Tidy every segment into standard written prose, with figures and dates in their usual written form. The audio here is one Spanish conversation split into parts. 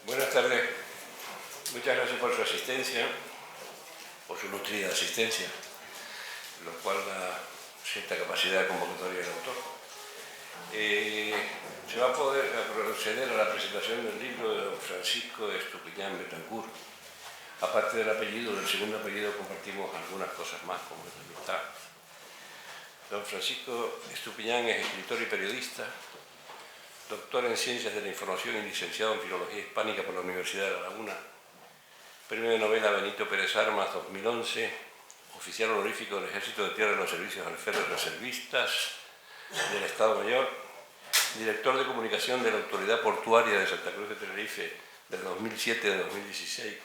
Buenas tardes. Muchas gracias por su asistencia, por su nutrida asistencia, lo cual da cierta capacidad de convocatoria del autor. Se va a poder proceder a la presentación del libro de don Francisco Estupiñán Betancourt. Aparte del apellido, del segundo apellido, compartimos algunas cosas más, como es la amistad. Don Francisco Estupiñán es escritor y periodista, doctor en Ciencias de la Información y licenciado en Filología Hispánica por la Universidad de La Laguna, premio de novela Benito Pérez Armas 2011, oficial honorífico del Ejército de Tierra de los Servicios Alferes Reservistas del Estado Mayor, director de comunicación de la Autoridad Portuaria de Santa Cruz de Tenerife del 2007 a 2016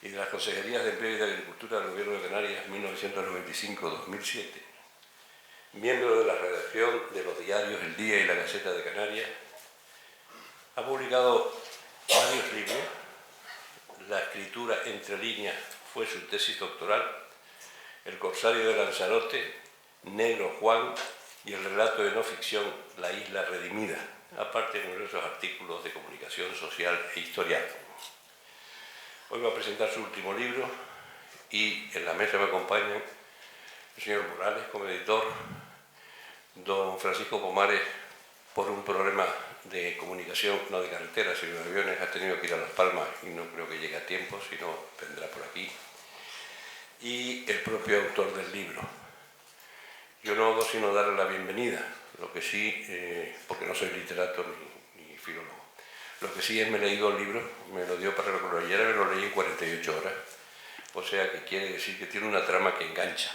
y de las Consejerías de Empleo y de Agricultura del Gobierno de Canarias 1995-2007, miembro de la redacción de los diarios El Día y La Gaceta de Canarias. Ha publicado varios libros. La escritura entre líneas fue su tesis doctoral, El corsario de Lanzarote, Negro Juan y el relato de no ficción La isla redimida, aparte de numerosos artículos de comunicación social e historial. Hoy va a presentar su último libro y en la mesa me acompañan el señor Morales como editor, don Francisco Pomares por un problema de comunicación, no de carretera, sino de aviones, ha tenido que ir a Las Palmas y no creo que llegue a tiempo, si no vendrá por aquí, y el propio autor del libro. Yo no hago sino darle la bienvenida, lo que sí, porque no soy literato ni filólogo, lo que sí es me he leído el libro, me lo dio para que lo leyera, me lo leí en 48 horas, o sea que quiere decir que tiene una trama que engancha.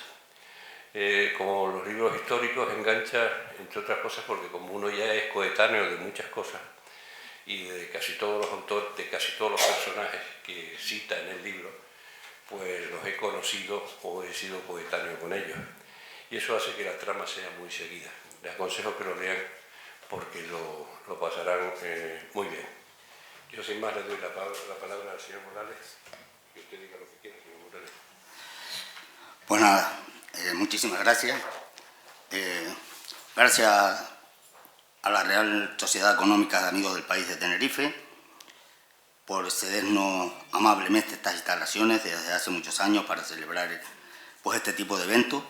Como los libros históricos engancha, entre otras cosas, porque como uno ya es coetáneo de muchas cosas y de casi todos los autores, de casi todos los personajes que cita en el libro, pues los he conocido o he sido coetáneo con ellos. Y eso hace que la trama sea muy seguida. Les aconsejo que lo lean porque lo pasarán muy bien. Yo sin más le doy la palabra al señor Morales, que usted diga lo que quiera, señor Morales. Pues nada, muchísimas gracias. Gracias a la Real Sociedad Económica de Amigos del País de Tenerife por cedernos amablemente estas instalaciones desde hace muchos años para celebrar pues, este tipo de eventos.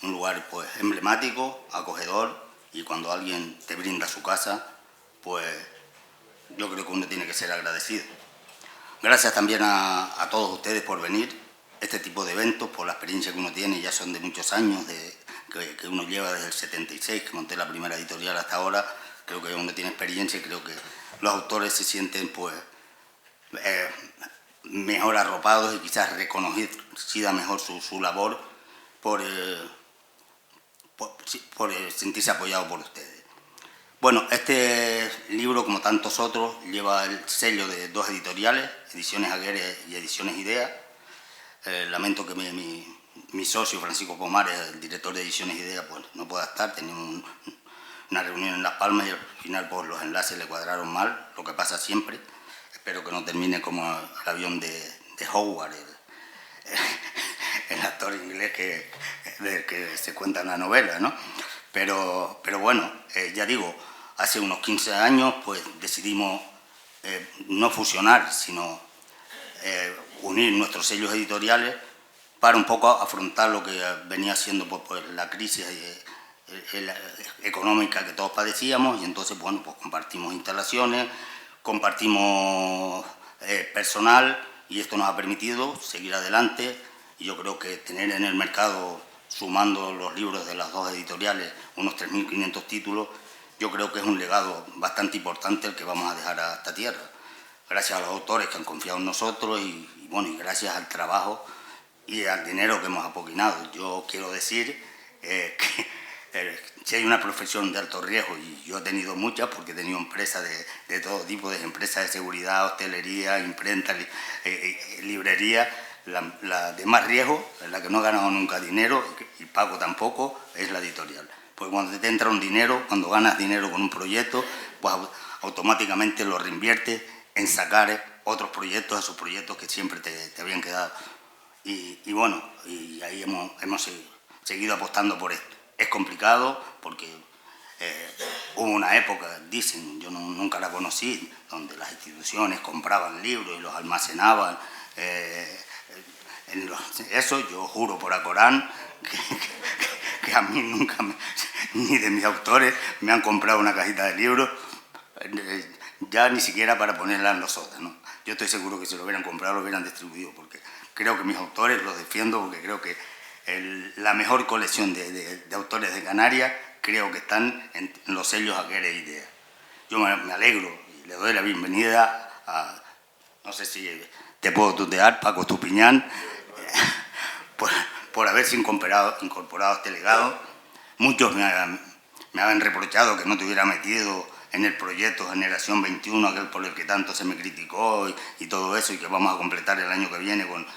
Un lugar pues, emblemático, acogedor, y cuando alguien te brinda su casa, pues yo creo que uno tiene que ser agradecido. Gracias también a todos ustedes por venir. Este tipo de eventos, por la experiencia que uno tiene, ya son de muchos años, que uno lleva desde el 76, que monté la primera editorial hasta ahora. Creo que uno tiene experiencia y creo que los autores se sienten pues mejor arropados y quizás reconocida mejor su labor por sentirse apoyado por ustedes. Bueno, este libro, como tantos otros, lleva el sello de dos editoriales, Ediciones Aguirre y Ediciones Idea. Lamento que mi socio Francisco Pomares, el director de Ediciones Idea, pues no pueda estar. Teníamos una reunión en Las Palmas y al final pues, los enlaces le cuadraron mal, lo que pasa siempre. Espero que no termine como el avión de Howard, el actor inglés del que se cuenta en la novela, ¿no? Pero bueno, ya digo, hace unos 15 años pues decidimos no fusionar, sino unir nuestros sellos editoriales para un poco afrontar lo que venía siendo pues, la crisis económica que todos padecíamos, y entonces bueno, pues compartimos instalaciones, compartimos personal, y esto nos ha permitido seguir adelante. Y yo creo que tener en el mercado, sumando los libros de las dos editoriales, unos 3.500 títulos, yo creo que es un legado bastante importante el que vamos a dejar a esta tierra. Gracias a los autores que han confiado en nosotros y gracias al trabajo y al dinero que hemos apoquinado. Yo quiero decir que si hay una profesión de alto riesgo, y yo he tenido muchas porque he tenido empresas de todo tipo, de empresas de seguridad, hostelería, imprenta, librería, la de más riesgo, la que no he ganado nunca dinero y pago tampoco, es la editorial. Porque cuando te entra un dinero, cuando ganas dinero con un proyecto, pues automáticamente lo reinviertes en sacar otros proyectos, esos proyectos que siempre te habían quedado. Y bueno, y ahí hemos seguido apostando por esto. Es complicado porque hubo una época, dicen, yo nunca la conocí, donde las instituciones compraban libros y los almacenaban. Eso yo juro por Alcorán que a mí nunca, ni de mis autores, me han comprado una cajita de libros, ya ni siquiera para ponerla en los sótanos. Yo estoy seguro que si lo hubieran comprado lo hubieran distribuido, porque creo que mis autores los defiendo, porque creo que la mejor colección de autores de Canarias creo que están en los sellos Aquera e Idea. Yo me alegro y le doy la bienvenida a, no sé si te puedo tutear, Paco Estupiñán, por haberse incorporado a este legado. Muchos me habían reprochado que no te hubiera metido en el proyecto Generación 21, aquel por el que tanto se me criticó y todo eso, y que vamos a completar el año que viene con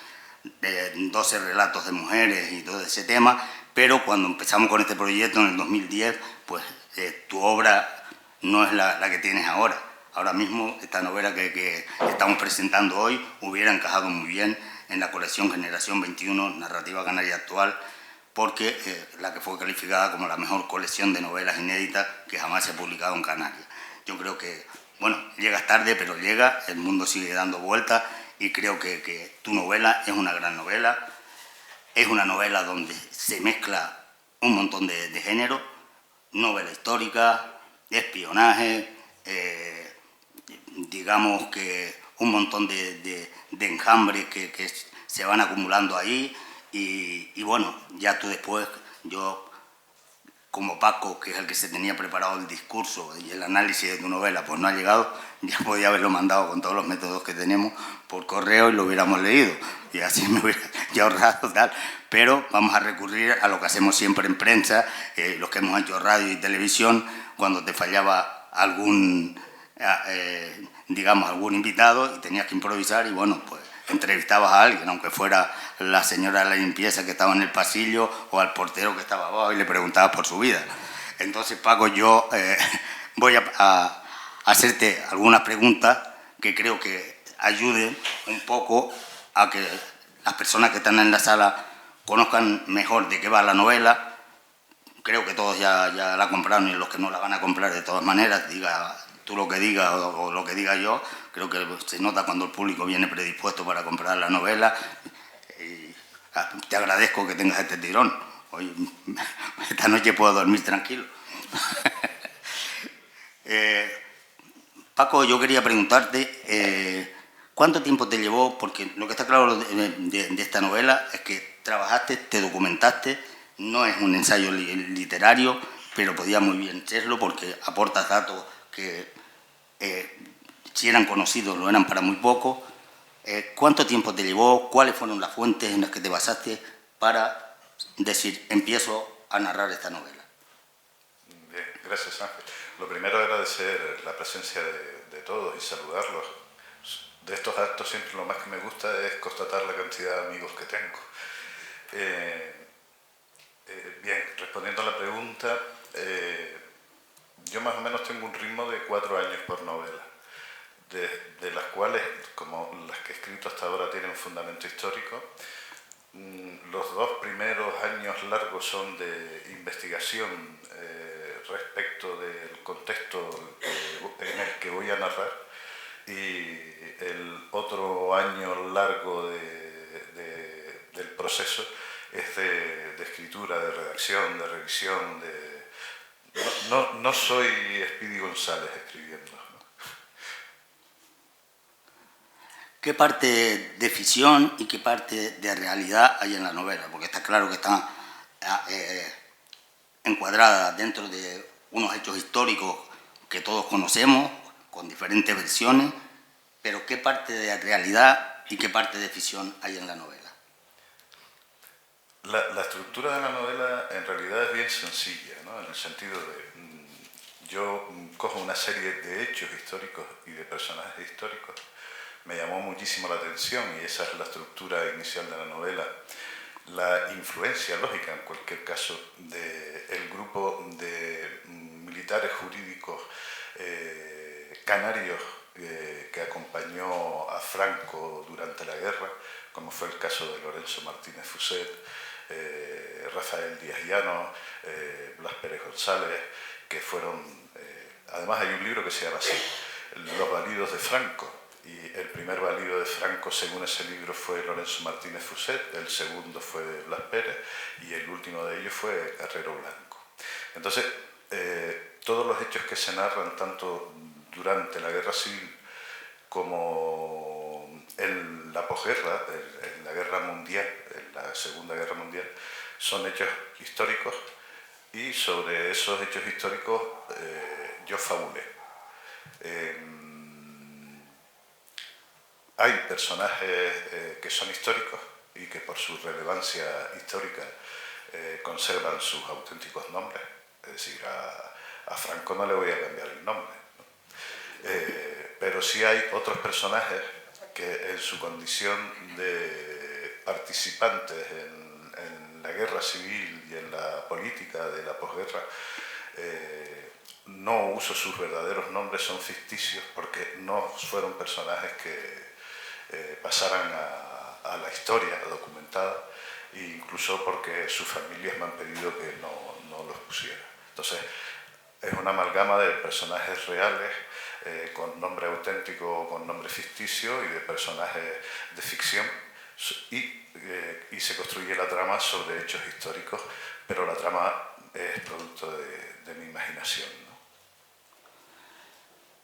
12 relatos de mujeres y todo ese tema, pero cuando empezamos con este proyecto en el 2010, pues tu obra no es la que tienes ahora. Ahora mismo esta novela que estamos presentando hoy hubiera encajado muy bien en la colección Generación 21, Narrativa Canaria Actual, porque la que fue calificada como la mejor colección de novelas inéditas que jamás se ha publicado en Canarias. Yo creo que, bueno, llegas tarde, pero llega, el mundo sigue dando vueltas y creo que tu novela es una gran novela. Es una novela donde se mezcla un montón de géneros, novela histórica, espionaje, digamos que un montón de enjambres que se van acumulando ahí. Y bueno, ya tú después, yo como Paco, que es el que se tenía preparado el discurso y el análisis de tu novela, pues no ha llegado, ya podía haberlo mandado con todos los métodos que tenemos por correo y lo hubiéramos leído, y así me hubiera ya ahorrado tal. Pero vamos a recurrir a lo que hacemos siempre en prensa, los que hemos hecho radio y televisión, cuando te fallaba algún, digamos, algún invitado y tenías que improvisar, y bueno, pues entrevistabas a alguien, aunque fuera la señora de la limpieza que estaba en el pasillo o al portero que estaba abajo, y le preguntabas por su vida. Entonces, Paco, yo voy a hacerte algunas preguntas que creo que ayuden un poco a que las personas que están en la sala conozcan mejor de qué va la novela. Creo que todos ya la compraron, y los que no la van a comprar de todas maneras, diga tú lo que digas o lo que diga yo, creo que se nota cuando el público viene predispuesto para comprar la novela. Y te agradezco que tengas este tirón. Hoy, esta noche puedo dormir tranquilo. Paco, yo quería preguntarte, ¿cuánto tiempo te llevó? Porque lo que está claro de esta novela es que trabajaste, te documentaste, no es un ensayo literario, pero podía muy bien serlo porque aportas datos que si eran conocidos lo eran para muy poco. ¿Cuánto tiempo te llevó? ¿Cuáles fueron las fuentes en las que te basaste para decir, empiezo a narrar esta novela? Bien, gracias, Ángel. Lo primero, agradecer la presencia de todos y saludarlos. De estos actos siempre lo más que me gusta es constatar la cantidad de amigos que tengo. Bien, respondiendo a la pregunta, yo más o menos tengo un ritmo de 4 años por novela, de las cuales, como las que he escrito hasta ahora tienen un fundamento histórico, los 2 primeros años largos son de investigación respecto del contexto en el que voy a narrar, y el otro año largo del proceso es de escritura, de redacción, de revisión. No soy Speedy González escribiendo. ¿Qué parte de ficción y qué parte de realidad hay en la novela? Porque está claro que está encuadrada dentro de unos hechos históricos que todos conocemos, con diferentes versiones, pero ¿qué parte de realidad y qué parte de ficción hay en la novela? La estructura de la novela en realidad es bien sencilla, ¿no? En el sentido de yo cojo una serie de hechos históricos y de personajes históricos. Me llamó muchísimo la atención, y esa es la estructura inicial de la novela, la influencia lógica, en cualquier caso, del grupo de militares jurídicos canarios que acompañó a Franco durante la guerra, como fue el caso de Lorenzo Martínez Fuset, Rafael Díaz Llano, Blas Pérez González que fueron... además hay un libro que se llama así, Los validos de Franco, y el primer valido de Franco, según ese libro, fue Lorenzo Martínez Fuset, el segundo fue Blas Pérez, y el último de ellos fue Carrero Blanco. Entonces, todos los hechos que se narran, tanto durante la Guerra Civil como en la posguerra, en la Guerra Mundial, en la Segunda Guerra Mundial, son hechos históricos, y sobre esos hechos históricos yo fabulé. Hay personajes que son históricos y que por su relevancia histórica conservan sus auténticos nombres. Es decir, a Franco no le voy a cambiar el nombre, ¿no? Pero sí hay otros personajes que en su condición de participantes en la guerra civil y en la política de la posguerra, no uso sus verdaderos nombres, son ficticios porque no fueron personajes que pasaran a la historia documentada, e incluso porque sus familias me han pedido que no los pusiera. Entonces, es una amalgama de personajes reales con nombre auténtico o con nombre ficticio y de personajes de ficción, y se construye la trama sobre hechos históricos, pero la trama es producto de mi imaginación, ¿no?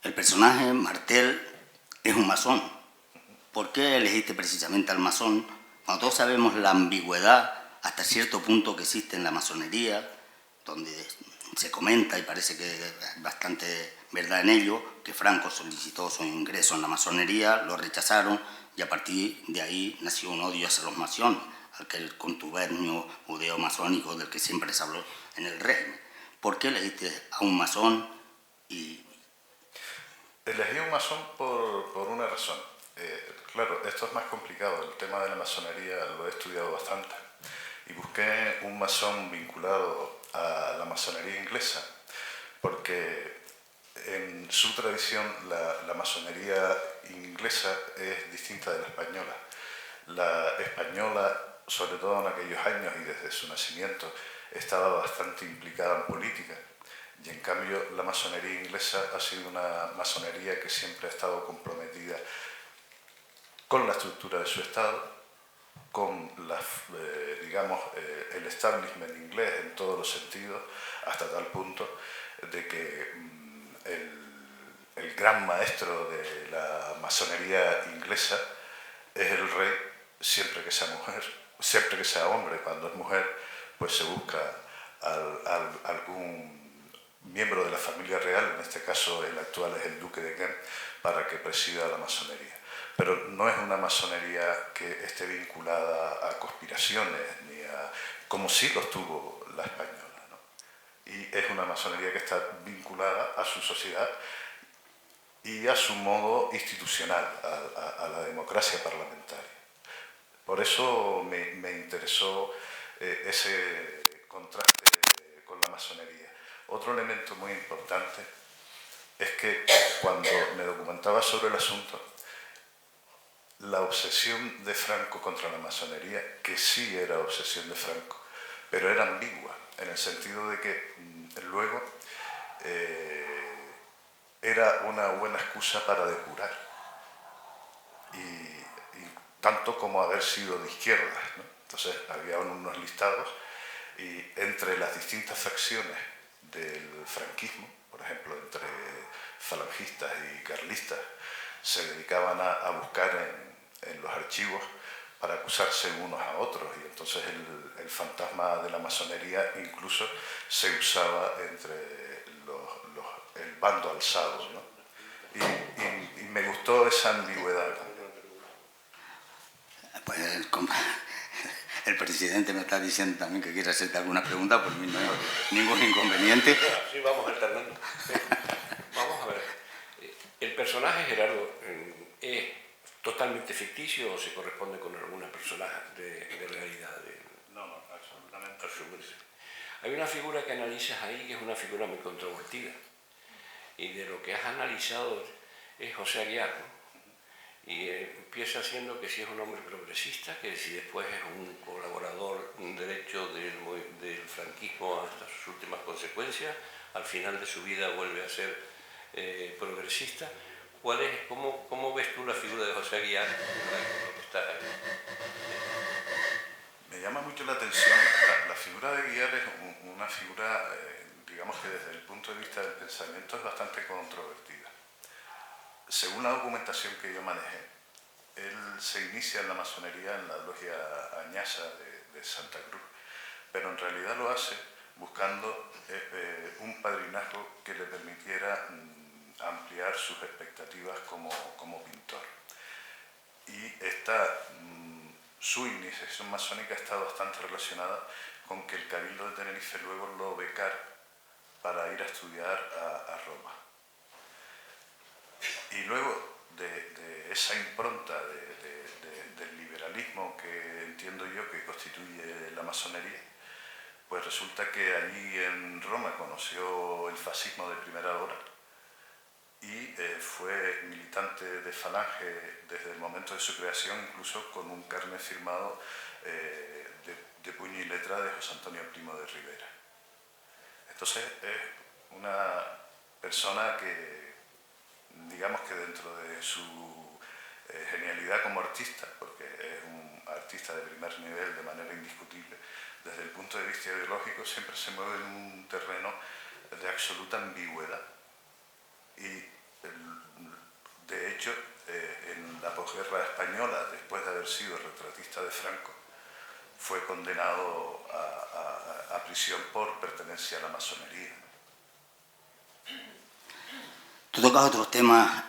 El personaje Martel es un masón. ¿Por qué elegiste precisamente al masón? Cuando todos sabemos la ambigüedad hasta cierto punto que existe en la masonería, donde se comenta, y parece que hay bastante verdad en ello, que Franco solicitó su ingreso en la masonería, lo rechazaron, y a partir de ahí nació un odio hacia los masones, aquel contubernio judeo-masónico del que siempre se habló en el régimen. ¿Por qué elegiste a un masón? Elegí un masón por una razón. Claro, esto es más complicado, el tema de la masonería lo he estudiado bastante, y busqué un masón vinculado a la masonería inglesa, porque en su tradición la masonería inglesa es distinta de la española. La española, sobre todo en aquellos años y desde su nacimiento, estaba bastante implicada en política, y en cambio la masonería inglesa ha sido una masonería que siempre ha estado comprometida con la estructura de su Estado, con el establishment inglés en todos los sentidos, hasta tal punto de que el gran maestro de la masonería inglesa es el rey, siempre que sea mujer, siempre que sea hombre. Cuando es mujer, pues se busca algún miembro de la familia real, en este caso el actual es el duque de Kent, para que presida la masonería. Pero no es una masonería que esté vinculada a conspiraciones, como sí los tuvo la española, ¿no? Y es una masonería que está vinculada a su sociedad y a su modo institucional, a la democracia parlamentaria. Por eso me interesó ese contraste con la masonería. Otro elemento muy importante es que cuando me documentaba sobre el asunto, la obsesión de Franco contra la masonería, que sí era obsesión de Franco, pero era ambigua, en el sentido de que luego era una buena excusa para depurar, y tanto como haber sido de izquierdas, ¿no? Entonces había unos listados, y entre las distintas facciones del franquismo, por ejemplo, entre falangistas y carlistas, se dedicaban a buscar en los archivos para acusarse unos a otros, y entonces el fantasma de la masonería incluso se usaba entre el bando alzado, ¿no? Y me gustó esa ambigüedad. Pues el presidente me está diciendo también que quiere hacerte alguna pregunta, por mí no hay ningún inconveniente. Sí, vamos alternando. Vamos a ver. ¿El personaje Gerardo es totalmente ficticio o se corresponde con alguna personaje de realidad? No, absolutamente. Hay una figura que analizas ahí que es una figura muy controvertida, y de lo que has analizado es José Aguiar, ¿no? Y empieza siendo que si es un hombre progresista, que si después es un colaborador derecho del franquismo hasta sus últimas consecuencias, al final de su vida vuelve a ser progresista. ¿Cómo ves tú la figura de José Aguiar? Me llama mucho la atención. La figura de Aguiar es una figura, digamos que desde el punto de vista del pensamiento es bastante controvertida. Según la documentación que yo manejé, él se inicia en la masonería en la logia Añasa de Santa Cruz, pero en realidad lo hace buscando un padrinazgo que le permitiera ampliar sus expectativas como pintor. Y su iniciación masónica está bastante relacionada con que el Cabildo de Tenerife luego lo becara para ir a estudiar a Roma. Y luego de esa impronta del liberalismo que entiendo yo que constituye la masonería, pues resulta que allí en Roma conoció el fascismo de primera hora y fue militante de Falange desde el momento de su creación, incluso con un carnet firmado de puño y letra de José Antonio Primo de Rivera. Entonces es una persona que, digamos que dentro de su genialidad como artista, porque es un artista de primer nivel de manera indiscutible, desde el punto de vista ideológico siempre se mueve en un terreno de absoluta ambigüedad. Y de hecho, en la posguerra española, después de haber sido retratista de Franco, fue condenado a prisión por pertenencia a la masonería. Tú tocas otros temas,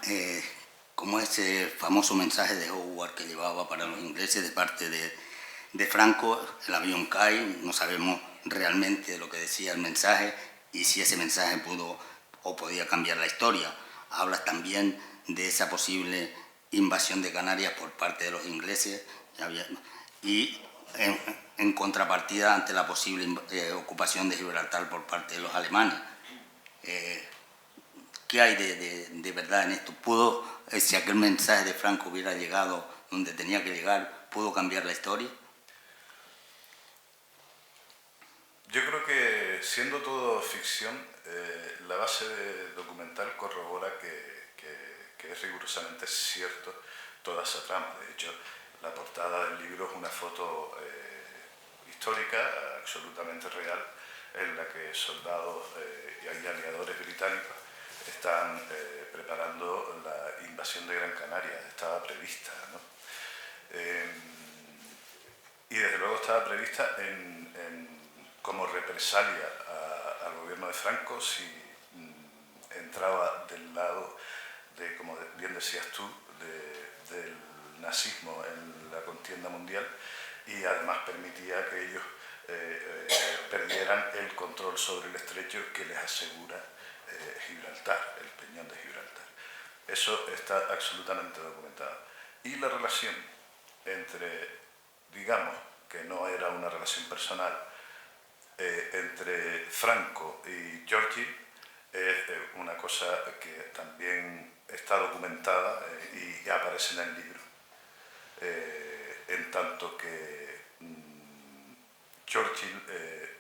como ese famoso mensaje de Howard que llevaba para los ingleses de parte de Franco. El avión cae, no sabemos realmente lo que decía el mensaje y si ese mensaje pudo o podía cambiar la historia. Hablas también de esa posible invasión de Canarias por parte de los ingleses y en contrapartida ante la posible ocupación de Gibraltar por parte de los alemanes. ¿Qué hay de verdad en esto? Si aquel mensaje de Franco hubiera llegado donde tenía que llegar, ¿pudo cambiar la historia? Yo creo que, siendo todo ficción, la base documental corrobora que es rigurosamente cierto toda esa trama. De hecho, la portada del libro es una foto histórica, absolutamente real, en la que soldados y aliadores británicos están preparando la invasión de Gran Canaria. Estaba prevista, ¿no? Y desde luego estaba prevista como represalia al gobierno de Franco si entraba del lado de, como bien decías tú, del nazismo en la contienda mundial, y además permitía que ellos perdieran el control sobre el estrecho que les asegura Gibraltar, el peñón de Gibraltar. Eso está absolutamente documentado. Y la relación entre, digamos, que no era una relación personal, entre Franco y Churchill, es una cosa que también está documentada y aparece en el libro. En tanto que Churchill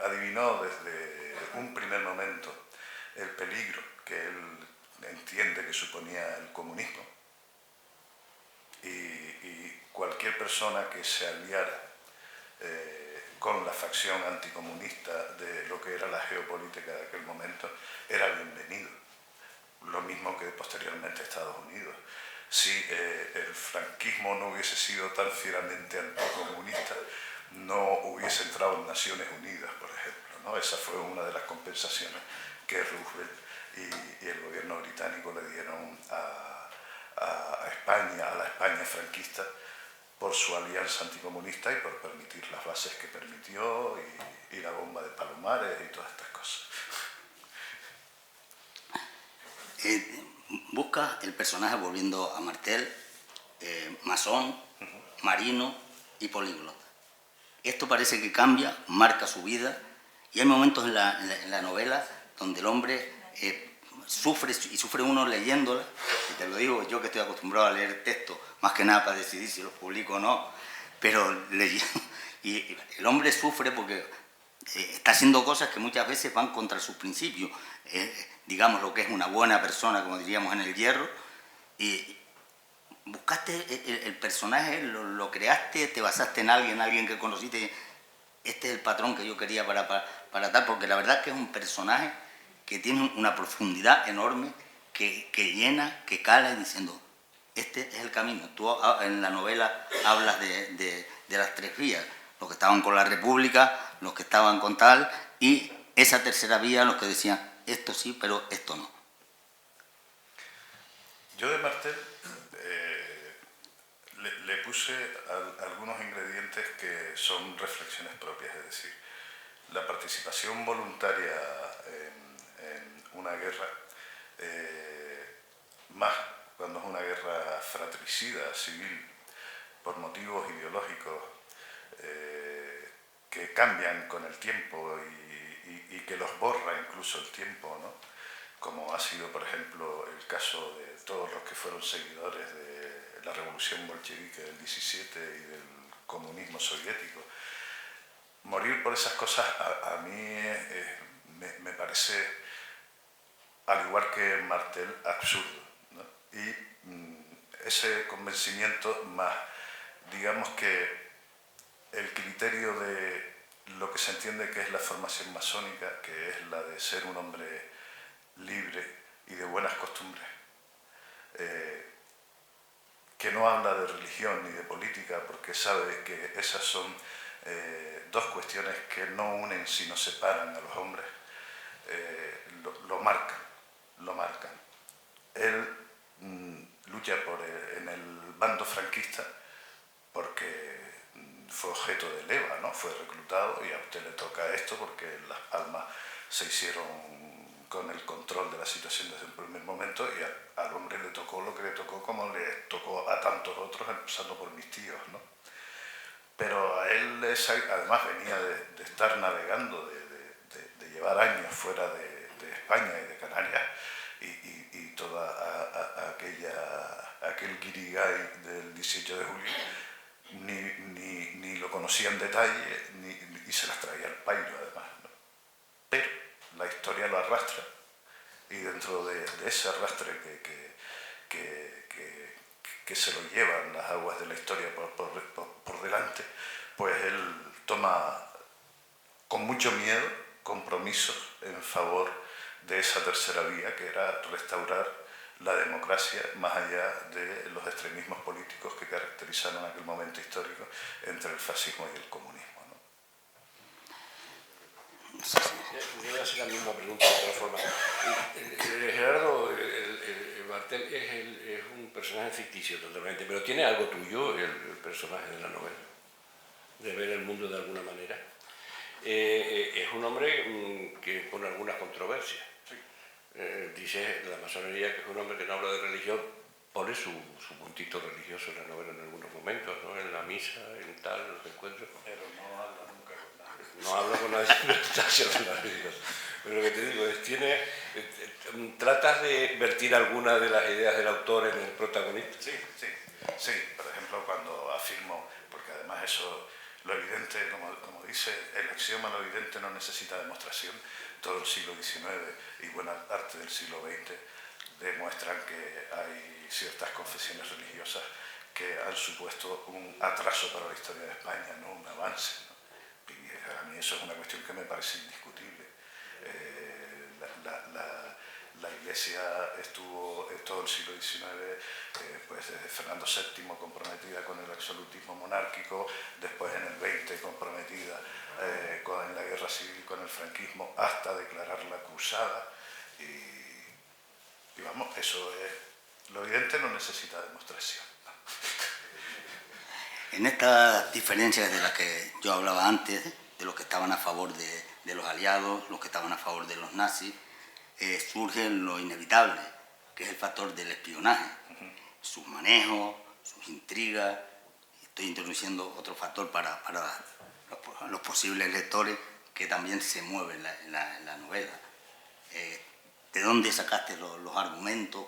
adivinó desde un primer momento el peligro que él entiende que suponía el comunismo, y cualquier persona que se aliara con la facción anticomunista de lo que era la geopolítica de aquel momento era bienvenido. Lo mismo que posteriormente Estados Unidos. Si el franquismo no hubiese sido tan fieramente anticomunista, no hubiese entrado en Naciones Unidas, por ejemplo, ¿no? Esa fue una de las compensaciones que Roosevelt y el gobierno británico le dieron a España, a la España franquista, por su alianza anticomunista y por permitir las bases que permitió y la bomba de Palomares y todas estas cosas. Busca el personaje, volviendo a Martel, masón, marino y políglota. Esto parece que cambia, marca su vida, y hay momentos en la novela donde el hombre sufre, y sufre uno leyéndola, y te lo digo yo que estoy acostumbrado a leer texto, más que nada para decidir si los publico o no, pero y el hombre sufre porque está haciendo cosas que muchas veces van contra sus principios. Digamos, lo que es una buena persona, como diríamos en El Hierro, y buscaste el personaje, lo creaste, te basaste en alguien que conociste. Este es el patrón que yo quería para tal, porque la verdad es que es un personaje que tiene una profundidad enorme, que llena, que cala, diciendo, este es el camino. Tú en la novela hablas de las tres vías, los que estaban con la República, los que estaban con tal, y esa tercera vía, los que decían, esto sí, pero esto no. Yo de Martel le puse algunos ingredientes que son reflexiones propias, es decir, la participación voluntaria en una guerra, más cuando es una guerra fratricida, civil, por motivos ideológicos que cambian con el tiempo y que los borra incluso el tiempo, ¿no? Como ha sido, por ejemplo, el caso de todos los que fueron seguidores de la revolución bolchevique del 17 y del comunismo soviético. Morir por esas cosas a mí me parece, al igual que Martel, absurdo, ¿no? Y ese convencimiento más, digamos que el criterio de lo que se entiende que es la formación masónica, que es la de ser un hombre libre y de buenas costumbres, que no habla de religión ni de política porque sabe que esas son dos cuestiones que no unen sino separan a los hombres, lo marcan. Él lucha en el bando franquista porque fue objeto de leva, ¿no? Fue reclutado y a usted le toca esto porque en Las Palmas se hicieron con el control de la situación desde el primer momento y al hombre le tocó lo que le tocó, como le tocó a tantos otros, empezando por mis tíos, ¿no? Pero a él además venía de estar navegando, de llevar años fuera de España y de Canarias y toda aquel guirigay del 18 de julio ni lo conocía en detalle y se las traía al pairo además, ¿no? Pero la historia lo arrastra y dentro de ese arrastre que se lo llevan las aguas de la historia por delante, pues él toma con mucho miedo compromisos en favor de esa tercera vía, que era restaurar la democracia más allá de los extremismos políticos que caracterizaron aquel momento histórico entre el fascismo y el comunismo, ¿no? Yo voy a hacer la misma pregunta de otra forma. Gerardo Martel es un personaje ficticio totalmente, pero ¿tiene algo tuyo el personaje de la novela? De ver el mundo de alguna manera. Es un hombre que pone algunas controversias. Dice la masonería que es un hombre que no habla de religión, pone su puntito religioso en la novela en algunos momentos, ¿no? En la misa, en tal, en los encuentros. Pero no habla nunca con nadie. No habla con nadie, pero está haciendo la religión. Pero lo que te digo es, ¿tratas de vertir alguna de las ideas del autor en el protagonista? Sí. Por ejemplo, cuando afirmo, porque además eso, lo evidente, como dice, el axioma lo evidente no necesita demostración. Todo el siglo XIX y buena parte del siglo XX demuestran que hay ciertas confesiones religiosas que han supuesto un atraso para la historia de España, no un avance, ¿no? Y a mí eso es una cuestión que me parece indiscutible. La Iglesia estuvo todo el siglo XIX, pues desde Fernando VII comprometida con el absolutismo monárquico, después en el XX comprometida en la guerra civil con el franquismo, hasta declarar la cruzada. Y vamos, eso es, lo evidente no necesita demostración. En estas diferencias de las que yo hablaba antes, de los que estaban a favor de los aliados, los que estaban a favor de los nazis, surge lo inevitable, que es el factor del espionaje, sus manejos, sus intrigas. Estoy introduciendo otro factor para los posibles lectores que también se mueven en la novela. ¿De dónde sacaste los argumentos?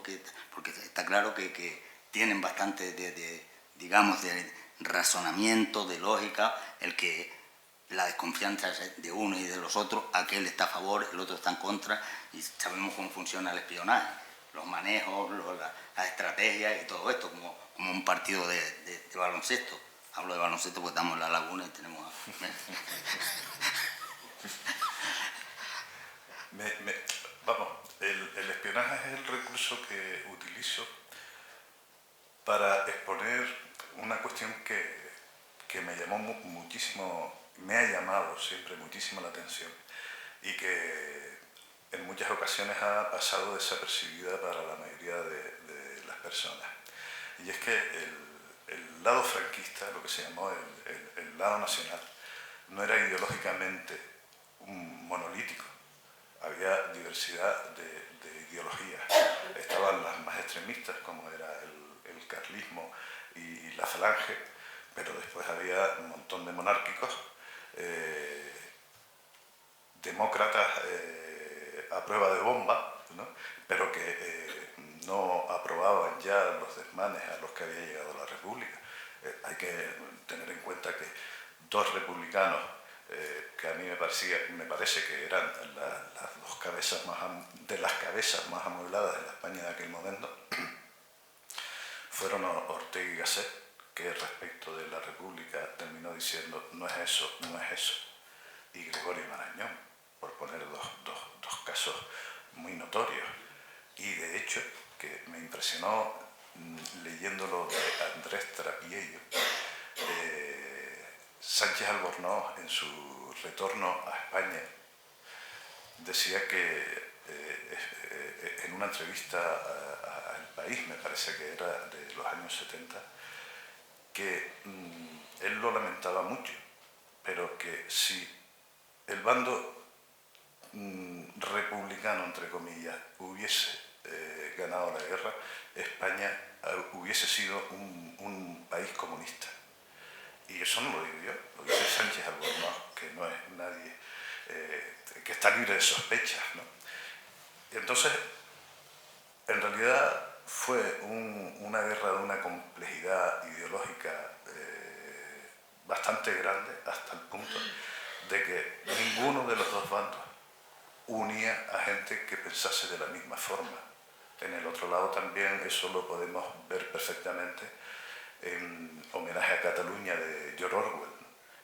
Porque está claro que tienen bastante digamos, de razonamiento, de lógica, el que la desconfianza de uno y de los otros, aquel está a favor, el otro está en contra, y sabemos cómo funciona el espionaje, los manejos, las estrategias y todo esto, como un partido de baloncesto. Hablo de baloncesto porque estamos en La Laguna y tenemos... Vamos, el espionaje es el recurso que utilizo para exponer una cuestión que me llamó muchísimo, me ha llamado siempre muchísimo la atención y que en muchas ocasiones ha pasado desapercibida para la mayoría de las personas. Y es que el lado franquista, lo que se llamó el lado nacional, no era ideológicamente monolítico. Había diversidad de ideologías. Estaban las más extremistas, como era el carlismo y la falange, pero después había un montón de monárquicos, demócratas a prueba de bomba, ¿no? Pero que no aprobaban ya los desmanes a los que había llegado la República. Hay que tener en cuenta que dos republicanos, que a mí me parece que eran las dos cabezas de las cabezas más amuebladas de la España de aquel momento, fueron Ortega y Gasset, que respecto de la República terminó diciendo no es eso, no es eso, y Gregorio Marañón, por poner dos casos muy notorios. Y de hecho, que me impresionó leyéndolo de Andrés Trapiello, Sánchez Albornoz, en su retorno a España, decía que en una entrevista a El País, me parece que era de los años 70, que él lo lamentaba mucho, pero que si el bando republicano, entre comillas, hubiese ganado la guerra, España hubiese sido un país comunista. Y eso no lo digo yo, lo dice Sánchez Albornoz, que no es nadie, que está libre de sospechas, ¿no? Y entonces, en realidad fue una guerra de una complejidad ideológica bastante grande, hasta el punto de que ninguno de los dos bandos unía a gente que pensase de la misma forma. En el otro lado también eso lo podemos ver perfectamente en Homenaje a Cataluña de George Orwell,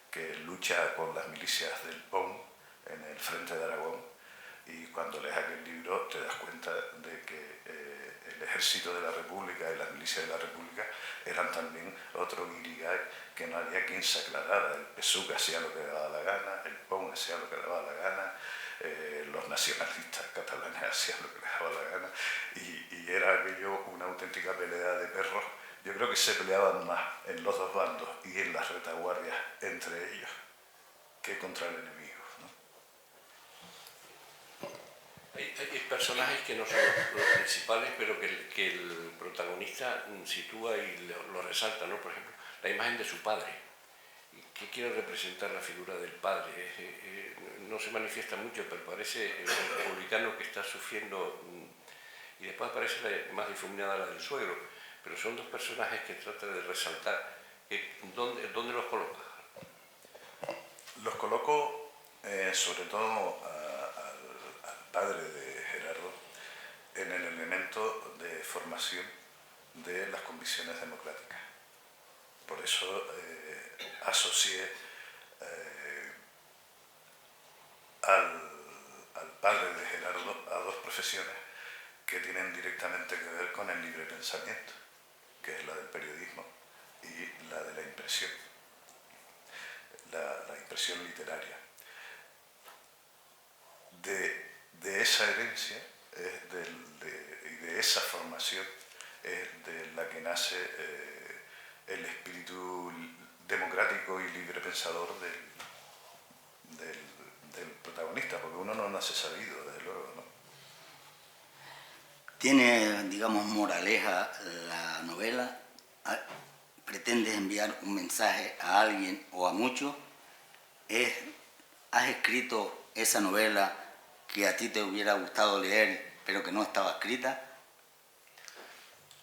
que lucha con las milicias del POM en el frente de Aragón, y cuando lees aquel libro te das cuenta de que el ejército de la República y las milicias de la República eran también otro guirigay que no había quien se aclarara. El PSUC hacía lo que le daba la gana, el POM hacía lo que le daba la gana, los nacionalistas catalanes hacían lo que les daba la gana, y era aquello una auténtica pelea de perros. Yo creo que se peleaban más en los dos bandos y en las retaguardias entre ellos que contra el enemigo, ¿no? Hay personajes que no son los principales, pero que el protagonista sitúa y lo resalta, ¿no? Por ejemplo, la imagen de su padre. ¿Qué quiere representar la figura del padre? No se manifiesta mucho, pero parece el republicano que está sufriendo, y después aparece más difuminada la del suegro, pero son dos personajes que trata de resaltar. ¿Dónde los coloca? Los coloco sobre todo al padre de Gerardo en el elemento de formación de las convicciones democráticas. Por eso asocié al padre de Gerardo a dos profesiones que tienen directamente que ver con el libre pensamiento, que es la del periodismo y la de la impresión, la impresión literaria. De esa herencia y de esa formación es de la que nace el espíritu democrático y libre pensador del protagonista, porque uno no nace sabido, desde luego, ¿no? Tiene, digamos, moraleja la novela. ¿Pretendes enviar un mensaje a alguien o a muchos? ¿Has escrito esa novela que a ti te hubiera gustado leer, pero que no estaba escrita?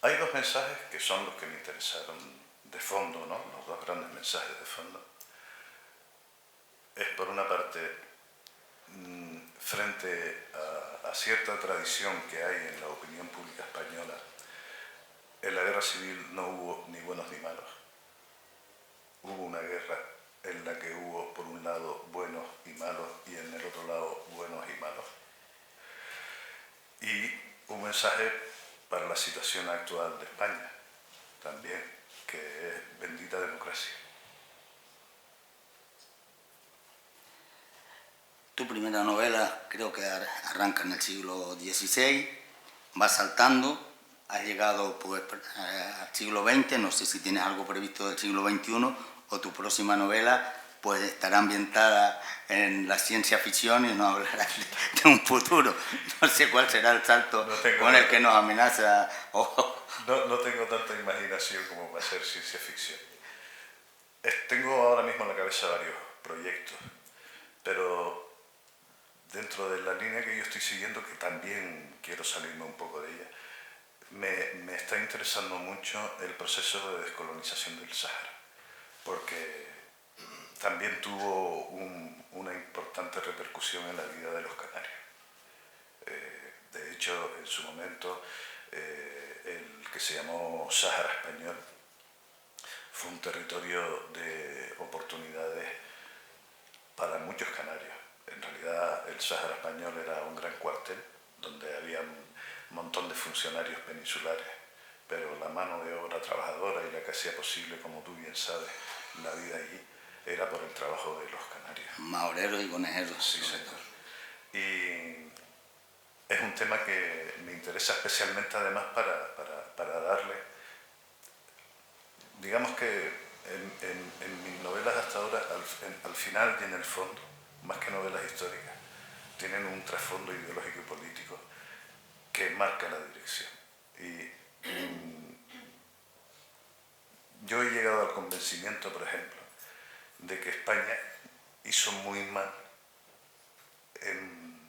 Hay dos mensajes que son los que me interesaron de fondo, ¿no? Los dos grandes mensajes de fondo. es, por una parte, frente a cierta tradición que hay en la opinión pública española, en la guerra civil no hubo ni buenos ni malos. Hubo una guerra en la que hubo, por un lado, buenos y malos, y en el otro lado, buenos y malos. Y un mensaje para la situación actual de España, también, que es bendita democracia. Tu primera novela creo que arranca en el siglo XVI, va saltando, has llegado pues, al siglo XX, no sé si tienes algo previsto del siglo XXI, o tu próxima novela pues estará ambientada en la ciencia ficción y nos hablará de un futuro. No sé cuál será el salto con el que nos amenaza. No tengo tanta imaginación como para hacer ciencia ficción. Tengo ahora mismo en la cabeza varios proyectos, pero dentro de la línea que yo estoy siguiendo, que también quiero salirme un poco de ella, me está interesando mucho el proceso de descolonización del Sáhara, porque también tuvo una importante repercusión en la vida de los canarios. De hecho, en su momento, el que se llamó Sáhara Español fue un territorio de oportunidades para muchos canarios. En realidad, el Sáhara Español era un gran cuartel donde había un montón de funcionarios peninsulares, pero la mano de obra trabajadora y la que hacía posible, como tú bien sabes, la vida allí era por el trabajo de los canarios. Maoreros y conejeros. Sí, señor. Y es un tema que me interesa especialmente, además, para darle, digamos que en mis novelas hasta ahora, al final y en el fondo, más que novelas históricas, tienen un trasfondo ideológico y político que marca la dirección. Y yo he llegado al convencimiento, por ejemplo, de que España hizo muy mal en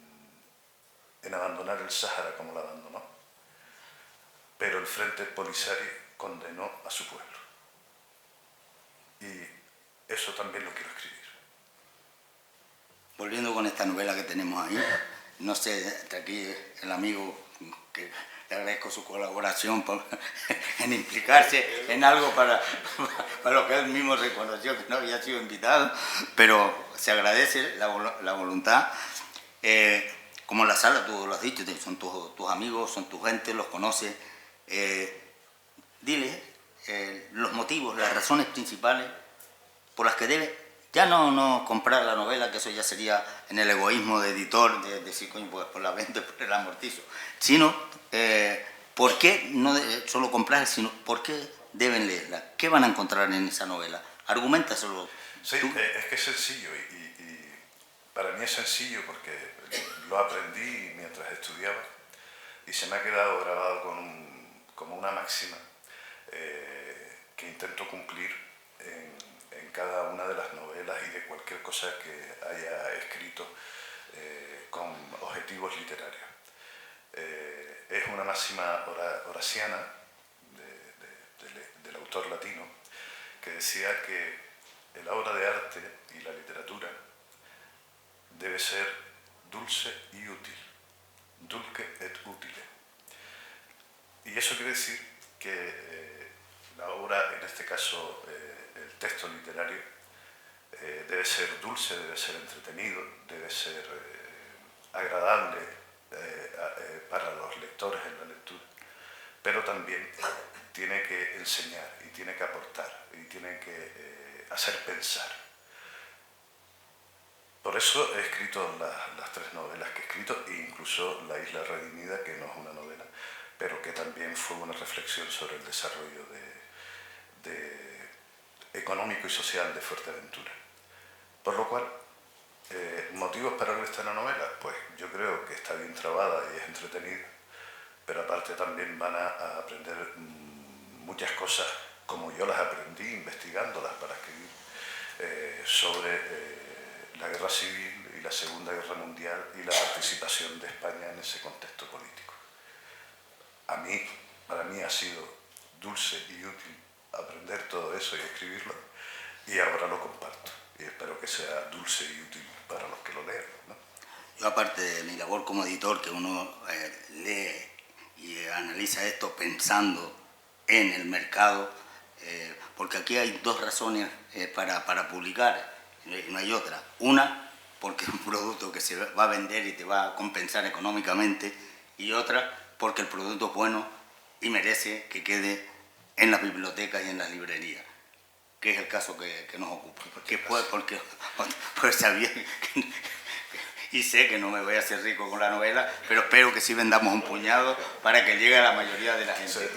abandonar el Sáhara como lo abandonó, pero el Frente Polisario condenó a su pueblo. Y eso también lo quiero escribir. Volviendo con esta novela que tenemos ahí, no sé, hasta aquí el amigo, que le agradezco su colaboración en implicarse en algo para lo que él mismo reconoció que no había sido invitado, pero se agradece la voluntad. Como la sala, tú lo has dicho, son tus amigos, son tu gente, los conoces. Dile los motivos, las razones principales por las que debe ya no comprar la novela, que eso ya sería en el egoísmo de editor, de decir, coño, pues la vendo por el amortizo, sino por qué no solo comprar, sino por qué deben leerla, qué van a encontrar en esa novela. Argumentaselo. Sí, es que es sencillo y para mí es sencillo porque lo aprendí mientras estudiaba y se me ha quedado grabado como una máxima que intento cumplir en cada una de las novelas y de cualquier cosa que haya escrito con objetivos literarios. Es una máxima horaciana del autor latino que decía que la obra de arte y la literatura debe ser dulce y útil, dulce et utile. Y eso quiere decir que la obra, en este caso el texto literario, debe ser dulce, debe ser entretenido, debe ser agradable para los lectores en la lectura, pero también tiene que enseñar y tiene que aportar y tiene que hacer pensar. Por eso he escrito las 3 novelas que he escrito, e incluso La Isla Redimida, que no es una novela, pero que también fue una reflexión sobre el desarrollo económico y social de Fuerteventura. Por lo cual, motivos para leer esta novela, pues yo creo que está bien trabada y es entretenida, pero aparte también van a aprender muchas cosas como yo las aprendí investigándolas para escribir sobre la guerra civil y la Segunda Guerra Mundial y la participación de España en ese contexto político. Para mí ha sido dulce y útil aprender todo eso y escribirlo, y ahora lo comparto. Y espero que sea dulce y útil para los que lo lean, ¿no? Yo, aparte de mi labor como editor, que uno lee y analiza esto pensando en el mercado, porque aquí hay dos razones para publicar, y no hay otra. Una, porque es un producto que se va a vender y te va a compensar económicamente, y otra, porque el producto es bueno y merece que quede en las bibliotecas y en las librerías, que es el caso que nos ocupa. Porque sabía y sé que no me voy a hacer rico con la novela, pero espero que sí vendamos un puñado para que llegue a la mayoría de la gente. O sea,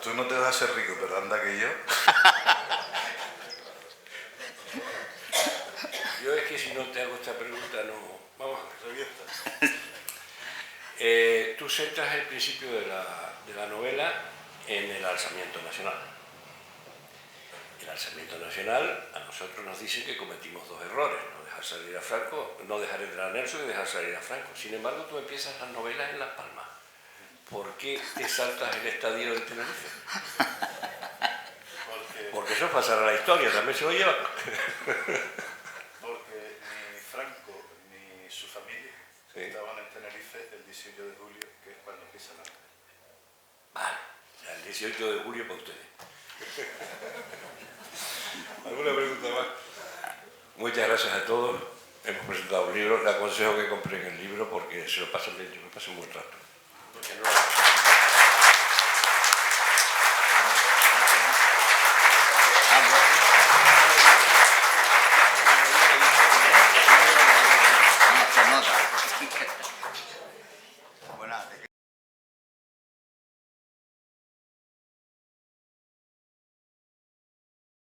tú no te vas a hacer rico, pero anda que yo. Yo es que si no te hago esta pregunta, no... Vamos a ver, tú centras el principio de la novela en el alzamiento nacional. El alzamiento nacional a nosotros nos dice que cometimos dos errores, no dejar salir a Franco, no dejar entrar a Nelson y dejar salir a Franco. Sin embargo, tú empiezas las novelas en Las Palmas. ¿Por qué te saltas el estadio de Tenerife? Porque eso pasará a la historia, también se lo llevan. Porque ni Franco ni su familia estaban en Tenerife el 18 de julio, que es cuando empieza la novela. Vale, el 18 de julio para ustedes. ¿Alguna pregunta más? Muchas gracias a todos. Hemos presentado un libro. Les aconsejo que compren el libro porque se lo pasan bien. Yo me paso un buen rato. Porque no...